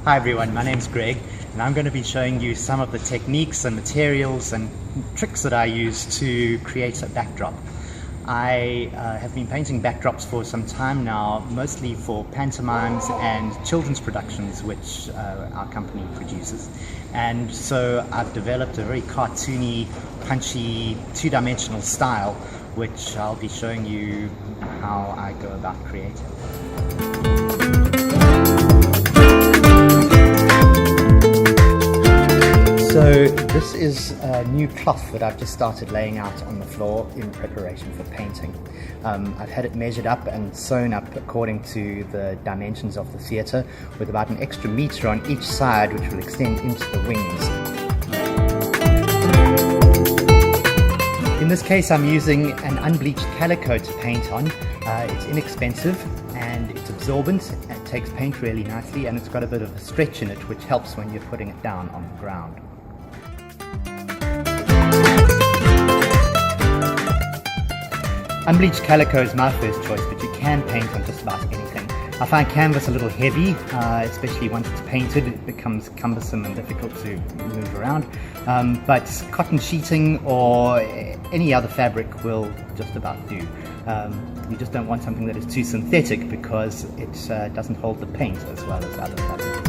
Hi everyone, my name's Greg and I'm going to be showing you some of the techniques and materials and tricks that I use to create a backdrop. I have been painting backdrops for some time now, mostly for pantomimes and children's productions which our company produces. And so I've developed a very cartoony, punchy, two-dimensional style which I'll be showing you how I go about creating. So this is a new cloth that I've just started laying out on the floor in preparation for painting. I've had it measured up and sewn up according to the dimensions of the theatre, with about an extra metre on each side which will extend into the wings. In this case I'm using an unbleached calico to paint on. It's inexpensive and it's absorbent, it takes paint really nicely, and it's got a bit of a stretch in it which helps when you're putting it down on the ground. Unbleached calico is my first choice, but you can paint on just about anything. I find canvas a little heavy, especially once it's painted. It becomes cumbersome and difficult to move around. But cotton sheeting or any other fabric will just about do. You just don't want something that is too synthetic because it doesn't hold the paint as well as other fabrics.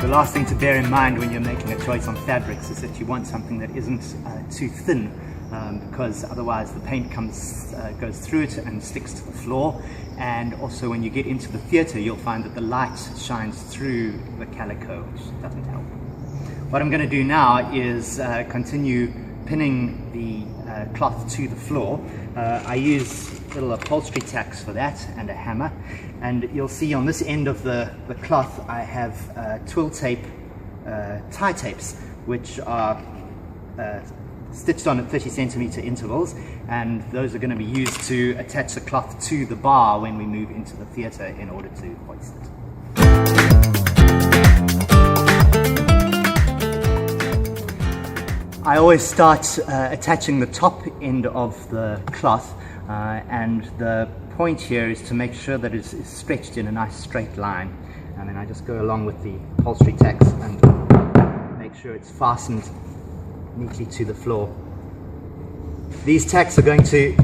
The last thing to bear in mind when you're making a choice on fabrics is that you want something that isn't too thin, because otherwise the paint goes through it and sticks to the floor. And also when you get into the theatre, you'll find that the light shines through the calico, which doesn't help. What I'm going to do now is continue pinning the cloth to the floor. I use little upholstery tacks for that and a hammer, and you'll see on this end of the cloth I have twill tape tie tapes which are stitched on at 30 centimeter intervals, and those are going to be used to attach the cloth to the bar when we move into the theatre in order to hoist it. I always start attaching the top end of the cloth, and the point here is to make sure that it's stretched in a nice straight line, and then I just go along with the upholstery tacks and make sure it's fastened neatly to the floor. These tacks are going to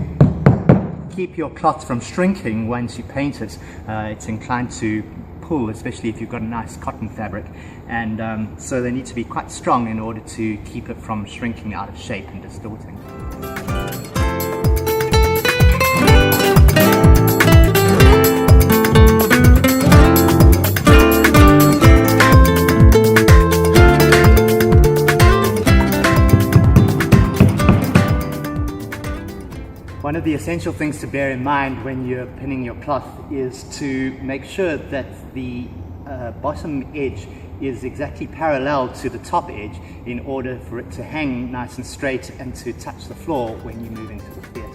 keep your cloth from shrinking once you paint it. It's inclined to pull, especially if you've got a nice cotton fabric, and so they need to be quite strong in order to keep it from shrinking out of shape and distorting. One of the essential things to bear in mind when you're pinning your cloth is to make sure that the bottom edge is exactly parallel to the top edge in order for it to hang nice and straight and to touch the floor when you move into the theatre.